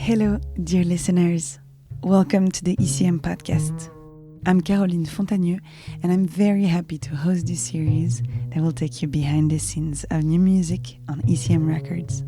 Hello, dear listeners. Welcome to the ECM podcast. I'm Caroline Fontagneux, and I'm very happy to host this series that will take you behind the scenes of new music on ECM Records.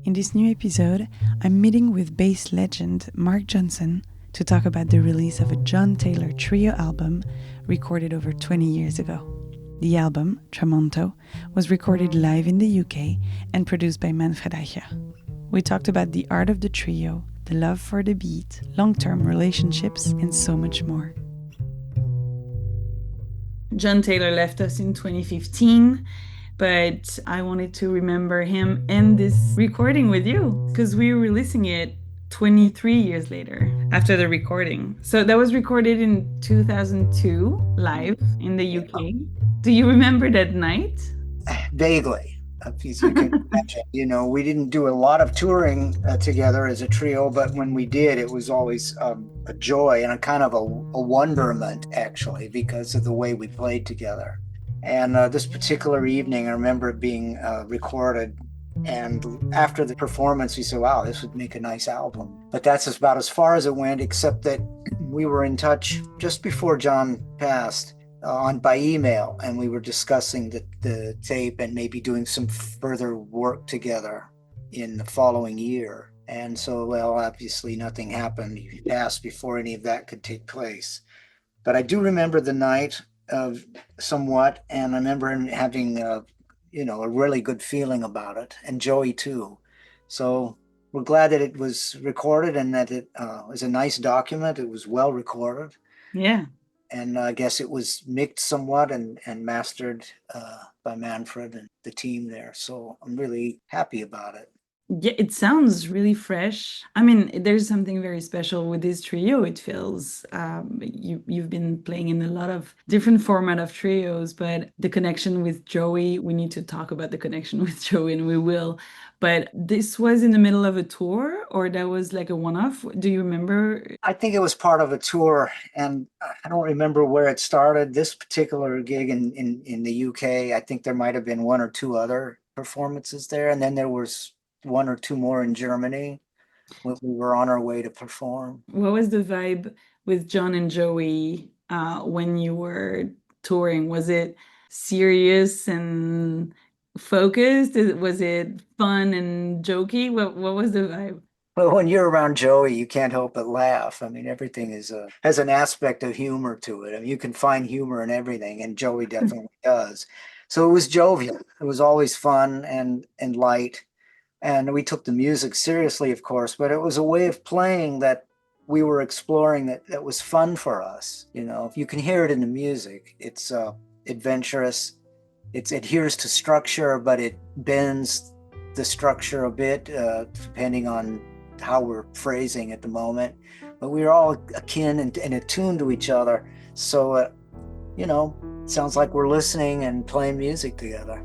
In this new episode, I'm meeting with bass legend Marc Johnson to talk about the release of a John Taylor trio album recorded over 20 years ago. The album, Tramonto, was recorded live in the UK and produced by Manfred Eicher. We talked about the art of the trio, the love for the beat, long-term relationships, and so much more. John Taylor left us in 2015, but I wanted to remember him and this recording with you because we were releasing it 23 years later after the recording. So that was recorded in 2002, live in the UK. Do you remember that night? Vaguely. As you can imagine, we didn't do a lot of touring together as a trio, but when we did, it was always a joy and a kind of a wonderment, actually, because of the way we played together. And this particular evening, I remember it being recorded. And after the performance, we said, wow, this would make a nice album. But that's about as far as it went, except that we were in touch just before John passed. By email, and we were discussing the tape and maybe doing some further work together in the following year. And so, well, obviously nothing happened. He passed before any of that could take place. But I do remember the night somewhat, and I remember him having a really good feeling about it, and Joey too. So we're glad that it was recorded and that it was a nice document. It was well recorded. Yeah. And I guess it was mixed somewhat and mastered by Manfred and the team there. So I'm really happy about it. Yeah, it sounds really fresh. I mean, there's something very special with this trio. It feels you've been playing in a lot of different format of trios, but the connection with Joey, we need to talk about the connection with Joey, and we will. But this was in the middle of a tour, or that was like a one-off? Do you remember? I think it was part of a tour, and I don't remember where it started. This particular gig in the UK, I think there might have been one or two other performances there, and then there was one or two more in Germany when we were on our way to perform. What was the vibe with John and Joey when you were touring? Was it serious and focused? Was it fun and jokey? What was the vibe? Well, when you're around Joey, you can't help but laugh. I mean, everything has an aspect of humor to it. I mean, you can find humor in everything, and Joey definitely does. So it was jovial. It was always fun and light. And we took the music seriously, of course, but it was a way of playing that we were exploring that was fun for us. If you can hear it in the music, it's adventurous. It adheres to structure, but it bends the structure a bit, depending on how we're phrasing at the moment. But we're all akin and attuned to each other. So, it sounds like we're listening and playing music together.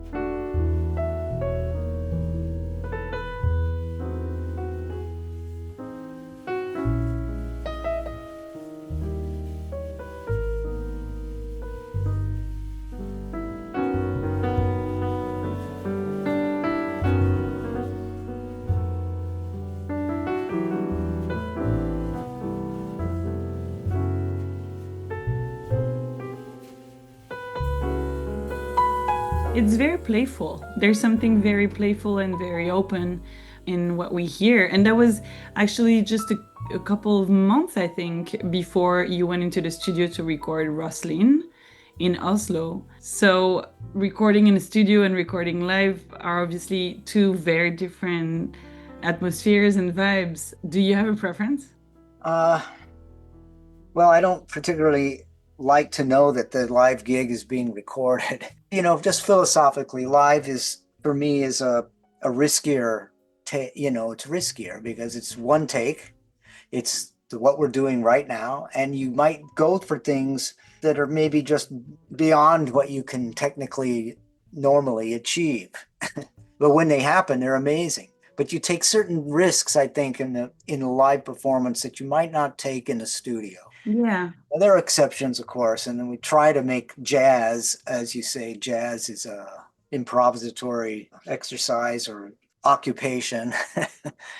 It's very playful. There's something very playful and very open in what we hear. And that was actually just a couple of months, I think, before you went into the studio to record Roslyn in Oslo. So recording in a studio and recording live are obviously two very different atmospheres and vibes. Do you have a preference? Well, I don't particularly like to know that the live gig is being recorded. Just philosophically, live for me is a riskier it's riskier because it's one take. It's what we're doing right now. And you might go for things that are maybe just beyond what you can technically normally achieve. But when they happen, they're amazing. But you take certain risks, I think, in a live performance that you might not take in the studio. Yeah. Well, there are exceptions, of course, and then we try to make jazz, as you say, jazz is a improvisatory exercise or occupation.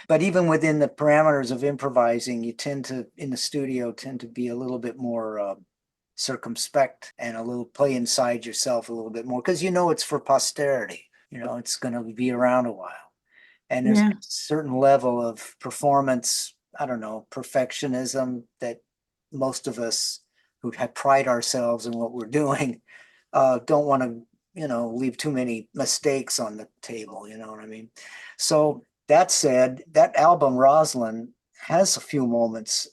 But even within the parameters of improvising, you tend to, in the studio, tend to be a little bit more circumspect and a little play inside yourself a little bit more because you know it's for posterity. You know, it's going to be around a while. And there's Yeah. a certain level of performance, I don't know, perfectionism that most of us who have pride ourselves in what we're doing don't want to, you know, leave too many mistakes on the table. You know what I mean? So that said, that album, Roslyn, has a few moments,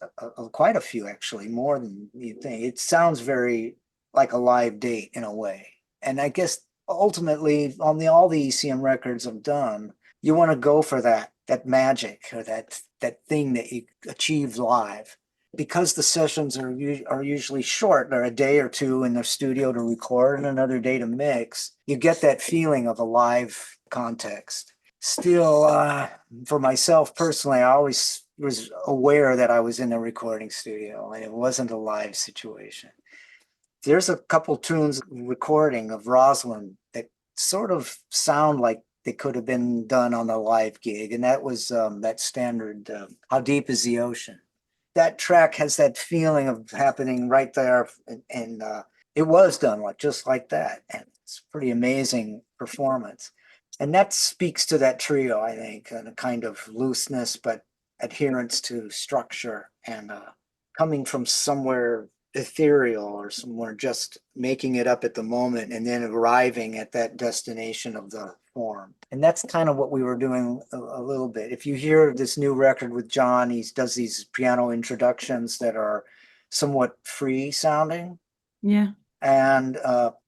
quite a few actually, more than you think. It sounds very like a live date in a way. And I guess ultimately on all the ECM records I've done, you want to go for that magic or that thing that you achieve live. Because the sessions are usually short, they're a day or two in the studio to record and another day to mix, you get that feeling of a live context. Still, for myself personally, I always was aware that I was in a recording studio and it wasn't a live situation. There's a couple tunes recording of Roslyn that sort of sound like they could have been done on a live gig, and that was that standard How Deep Is the Ocean. That track has that feeling of happening right there, and it was done like just like that, and it's a pretty amazing performance. And that speaks to that trio, I think, and a kind of looseness but adherence to structure and coming from somewhere ethereal or somewhere just making it up at the moment and then arriving at that destination of the form. And that's kind of what we were doing a little bit. If you hear this new record with John, he does these piano introductions that are somewhat free sounding. Yeah. And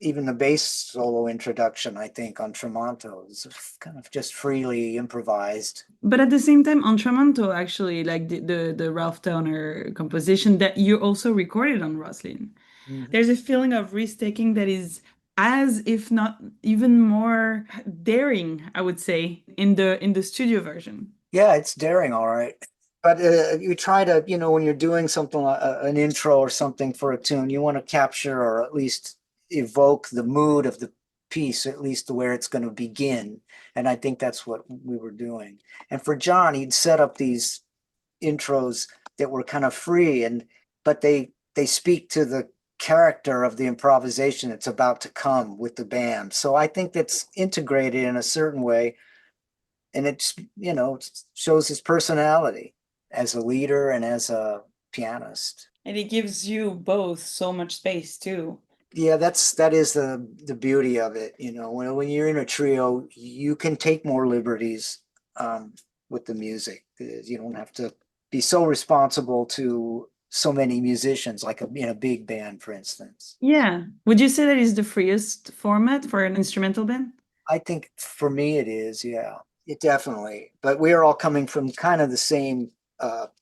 even the bass solo introduction, I think, on Tramonto is kind of just freely improvised. But at the same time, on Tramonto, actually, like the Ralph Towner composition that you also recorded on Roslyn, Mhm. there's a feeling of risk-taking that is as if not even more daring, I would say, in the studio version. Yeah, it's daring, all right. But you try to, you know, when you're doing something like an intro or something for a tune, you want to capture or at least evoke the mood of the piece, at least to where it's going to begin. And I think that's what we were doing. And for John, he'd set up these intros that were kind of free, and but they speak to the character of the improvisation that's about to come with the band. So I think that's integrated in a certain way, and it's, you know, it shows his personality as a leader and as a pianist. And it gives you both so much space too. Yeah, that is the beauty of it. You know, when you're in a trio, you can take more liberties um, with the music. You don't have to be so responsible to so many musicians, like in a big band, for instance. Yeah. Would you say that is the freest format for an instrumental band? I think for me it is, yeah, it definitely. But we are all coming from kind of the same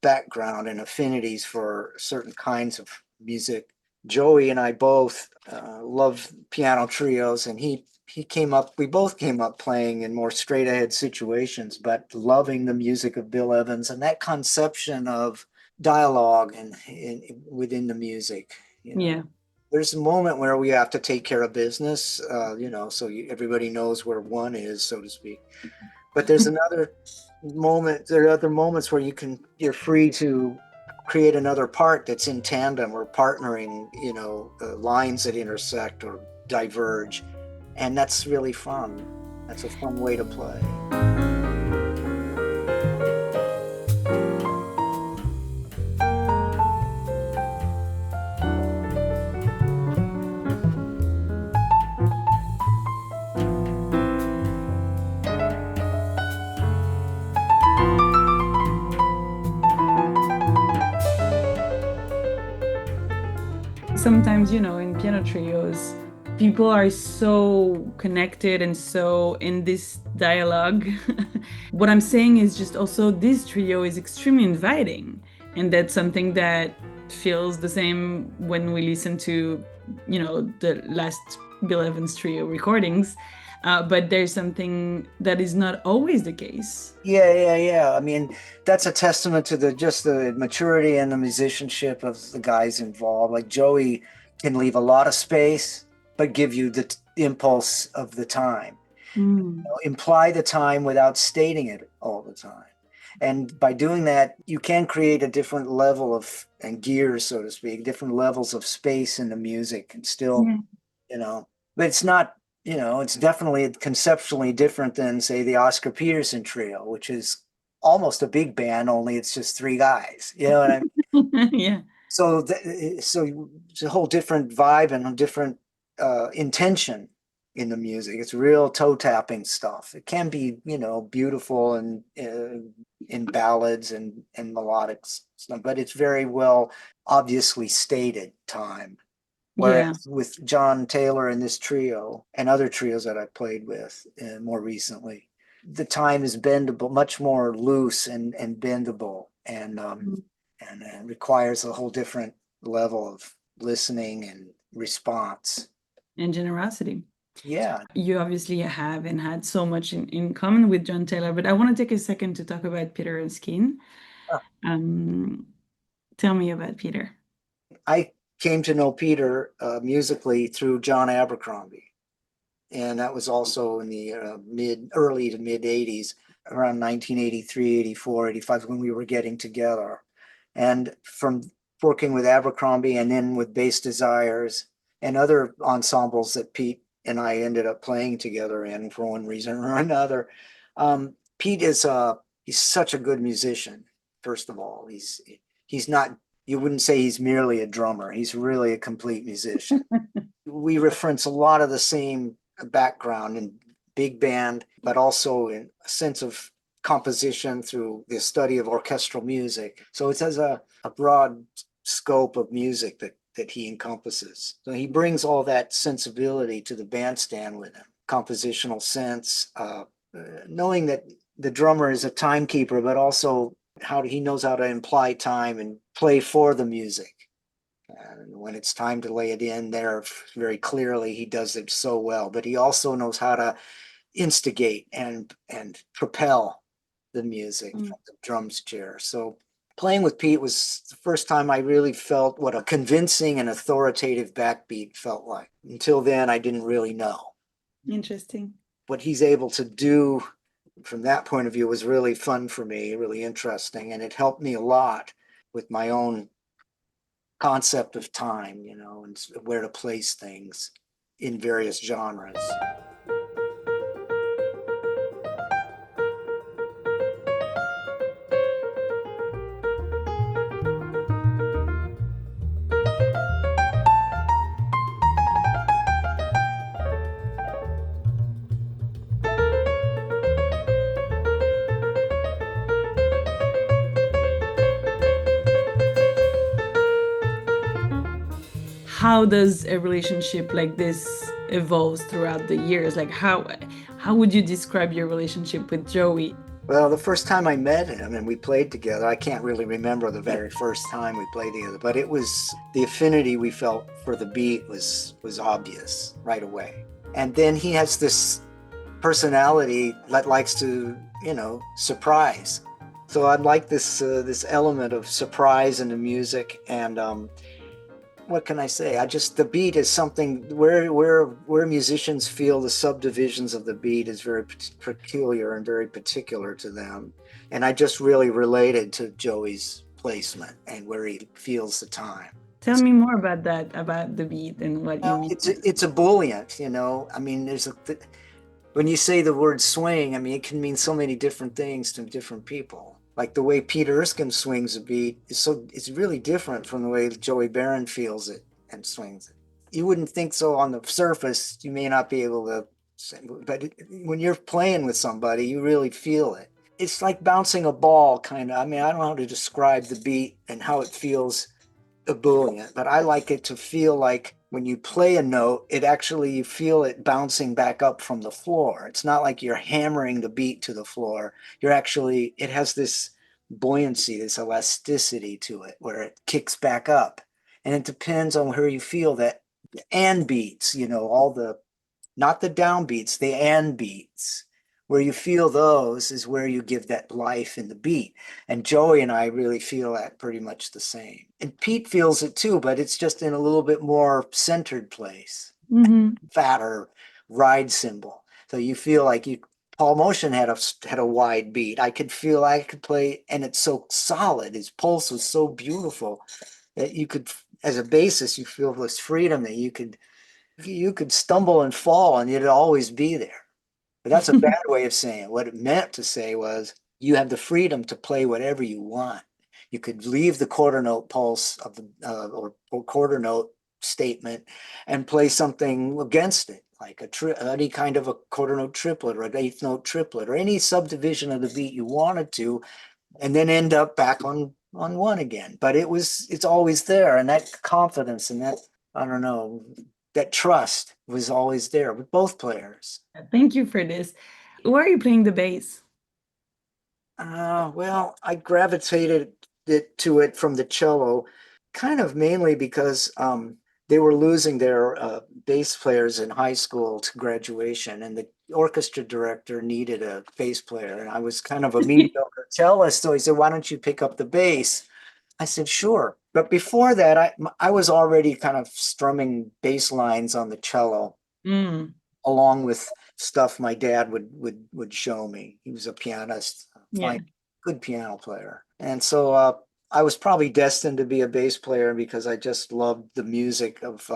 background and affinities for certain kinds of music. Joey and I both love piano trios, and he came up. We both came up playing in more straight ahead situations, but loving the music of Bill Evans and that conception of dialogue and within the music. You know, Yeah. there's a moment where we have to take care of business, you know, so everybody knows where one is, so to speak. But there's another moment, there are other moments where you're free to create another part that's in tandem or partnering, you know, lines that intersect or diverge. And that's really fun. That's a fun way to play. Sometimes, you know, in piano trios, people are so connected and so in this dialogue. What I'm saying is just also this trio is extremely inviting. And that's something that feels the same when we listen to, you know, the last Bill Evans trio recordings. But there's something that is not always the case. Yeah. I mean, that's a testament to the maturity and the musicianship of the guys involved. Like Joey can leave a lot of space, but give you the impulse of the time. Imply the time without stating it all the time. And by doing that, you can create a different level of, and gears, so to speak, different levels of space in the music and still, but it's not, it's definitely conceptually different than, say, the Oscar Peterson Trio, which is almost a big band, only it's just three guys. You know what I mean? Yeah. So, so it's a whole different vibe and a different intention in the music. It's real toe tapping stuff. It can be, beautiful and in ballads and melodic stuff, but it's very well obviously stated time. Whereas with John Taylor and this trio and other trios that I've played with more recently, the time is bendable, much more loose and bendable, and requires a whole different level of listening and response. And generosity. Yeah. You obviously have and had so much in common with John Taylor, but I want to take a second to talk about Peter Erskine. Tell me about Peter. I came to know Peter musically through John Abercrombie. And that was also in the early to mid 80s, around 1983, 84, 85, when we were getting together. And from working with Abercrombie and then with Bass Desires and other ensembles that Pete and I ended up playing together in for one reason or another. Pete is he's such a good musician. First of all, he's not, you wouldn't say he's merely a drummer. He's really a complete musician. We reference a lot of the same background in big band, but also in a sense of composition through the study of orchestral music. So it has a broad scope of music that he encompasses. So he brings all that sensibility to the bandstand with him, compositional sense, knowing that the drummer is a timekeeper, but also he knows how to imply time and play for the music. And when it's time to lay it in there very clearly, he does it so well. But he also knows how to instigate and propel the music from the drums chair. So playing with Pete was the first time I really felt what a convincing and authoritative backbeat felt like. Until then, I didn't really know. Interesting. What he's able to do from that point of view was really fun for me, really interesting. And it helped me a lot with my own concept of time, and where to place things in various genres. How does a relationship like this evolve throughout the years? Like how would you describe your relationship with Joey? Well, the first time I met him and we played together, I can't really remember the very first time we played together, but it was the affinity we felt for the beat was obvious right away. And then he has this personality that likes to, surprise. So I like this element of surprise in the music, and what can I say? The beat is something where musicians feel the subdivisions of the beat is very peculiar and very particular to them. And I just really related to Joey's placement and where he feels the time. Tell me more about that, about the beat and what you mean. It's ebullient, I mean, when you say the word swing, I mean, it can mean so many different things to different people. Like the way Peter Erskine swings a beat it's really different from the way Joey Barron feels it and swings it. You wouldn't think so on the surface. You may not be able to, but when you're playing with somebody, you really feel it. It's like bouncing a ball, kind of. I mean, I don't know how to describe the beat and how it feels ebullient, but I like it to feel like when you play a note, you feel it bouncing back up from the floor. It's not like you're hammering the beat to the floor. It has this buoyancy, this elasticity to it where it kicks back up. And it depends on where you feel that and beats, not the down beats, the and beats. Where you feel those is where you give that life in the beat. And Joey and I really feel that pretty much the same. And Pete feels it too, but it's just in a little bit more centered place. Fatter ride cymbal. So you feel like Paul Motion had a wide beat. I could play, and it's so solid. His pulse was so beautiful that you could, as a bassist, you feel this freedom that you could stumble and fall and it'd always be there. But that's a bad way of saying it. What it meant to say was you have the freedom to play whatever you want. You could leave the quarter note pulse of the or quarter note statement and play something against it, like any kind of a quarter note triplet or an eighth note triplet or any subdivision of the beat you wanted to, and then end up back on one again. But it's always there, and that confidence and that, I don't know, that trust was always there with both players. Thank you for this. Why are you playing the bass? Well, I gravitated to it from the cello, kind of mainly because they were losing their bass players in high school to graduation, and the orchestra director needed a bass player, and I was kind of a mediocre cellist, so he said, "Why don't you pick up the bass?" I said, "Sure." But before that, I was already kind of strumming bass lines on the cello, along with stuff my dad would show me. He was a pianist, fine, good piano player. And so I was probably destined to be a bass player because I just loved the music of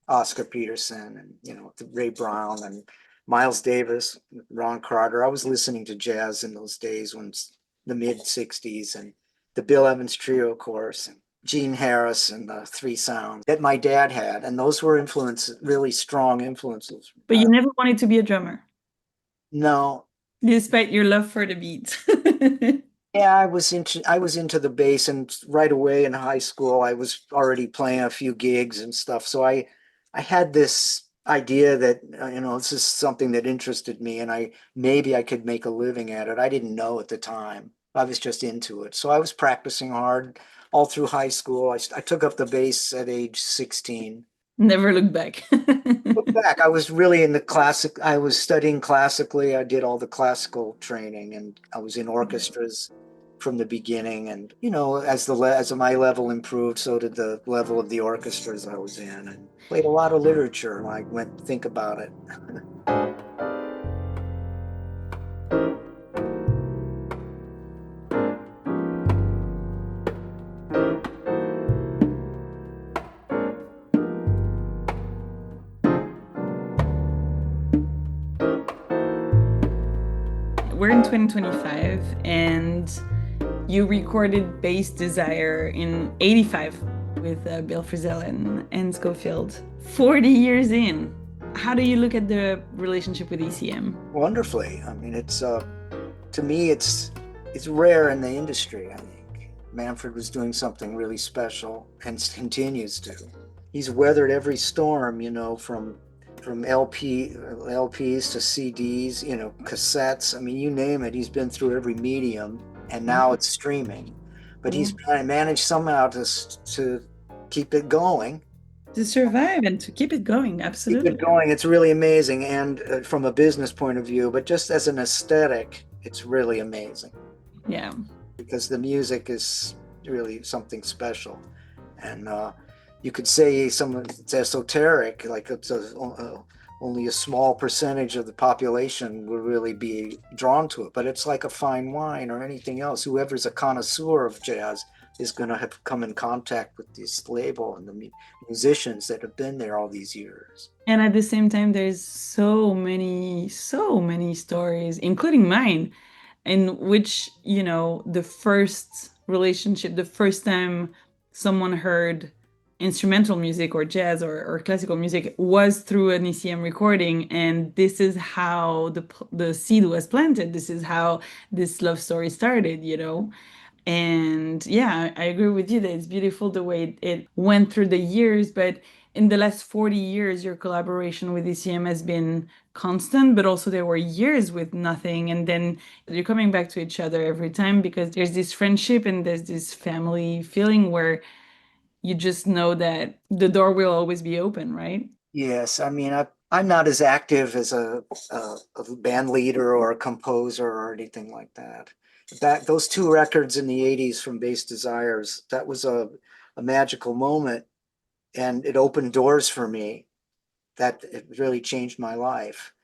Oscar Peterson and, Ray Brown and Miles Davis, Ron Carter. I was listening to jazz in those days, when the mid 60s, and the Bill Evans Trio, of course, and Gene Harris and the Three Sounds that my dad had. And those were really strong influences. But you never wanted to be a drummer, No. despite your love for the beat. Yeah, I was into the bass, and right away in high school I was already playing a few gigs and stuff. So I had this idea that this is something that interested me, and maybe I could make a living at it. I didn't know at the time. I was just into it. So I was practicing hard all through high school. I took up the bass at age 16. Never look back. Look back, I was really in the classic. I was studying classically. I did all the classical training, and I was in orchestras from the beginning. And as my level improved, so did the level of the orchestras I was in, and played a lot of literature. When I went to think about it. We're in 2025, and you recorded Bass Desire in 85 with Bill Frisell and Schofield. 40 years in. How do you look at the relationship with ECM? Wonderfully. I mean, to me, it's rare in the industry. I think Manfred was doing something really special and continues to. He's weathered every storm, from LPs to CDs, cassettes. I mean, you name it. He's been through every medium, and now it's streaming. But he's managed somehow to keep it going. To survive and to keep it going, absolutely. Keep it going. It's really amazing, and from a business point of view, but just as an aesthetic, it's really amazing. Yeah. Because the music is really something special, and you could say it's esoteric, like only a small percentage of the population will really be drawn to it. But it's like a fine wine or anything else. Whoever's a connoisseur of jazz is going to have come in contact with this label and the musicians that have been there all these years. And at the same time, there's so many stories, including mine, in which, the first relationship, the first time someone heard instrumental music or jazz or classical music was through an ECM recording, and this is how the seed was planted. This is how this love story started, And yeah, I agree with you that it's beautiful the way it went through the years, but in the last 40 years, your collaboration with ECM has been constant, but also there were years with nothing. And then you're coming back to each other every time because there's this friendship and there's this family feeling where you just know that the door will always be open, right? Yes, I mean, I'm not as active as a band leader or a composer or anything like that. Those two records in the 80s from Bass Desires, that was a magical moment, and it opened doors for me. That it really changed my life.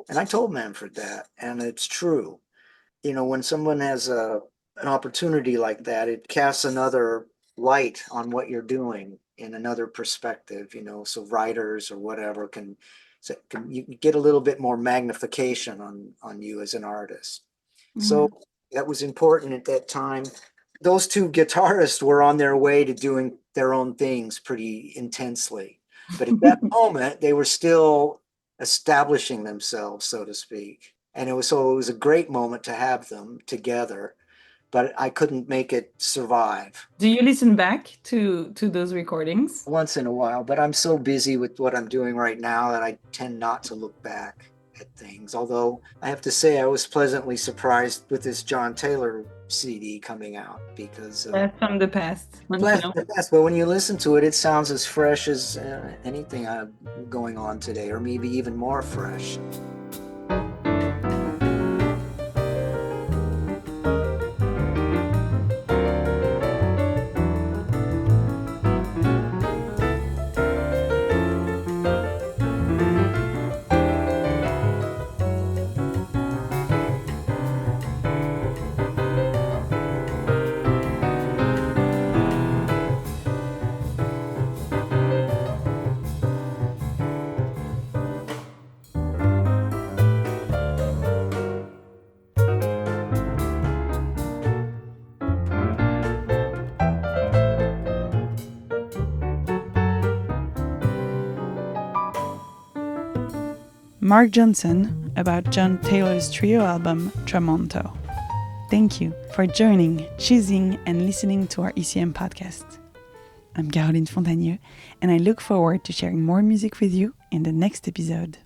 And I told Manfred that, and it's true. When someone has an opportunity like that, it casts another light on what you're doing in another perspective, so writers or whatever you get a little bit more magnification on you as an artist. So that was important at that time. Those two guitarists were on their way to doing their own things pretty intensely. But at that moment, they were still establishing themselves, so to speak. And it was a great moment to have them together, but I couldn't make it survive. Do you listen back to those recordings? Once in a while, but I'm so busy with what I'm doing right now that I tend not to look back at things. Although I have to say I was pleasantly surprised with this John Taylor CD coming out, because That's from the past. but when you listen to it, it sounds as fresh as anything going on today, or maybe even more fresh. Marc Johnson about John Taylor's trio album, Tramonto. Thank you for joining, choosing, and listening to our ECM podcast. I'm Caroline Fontagneux, and I look forward to sharing more music with you in the next episode.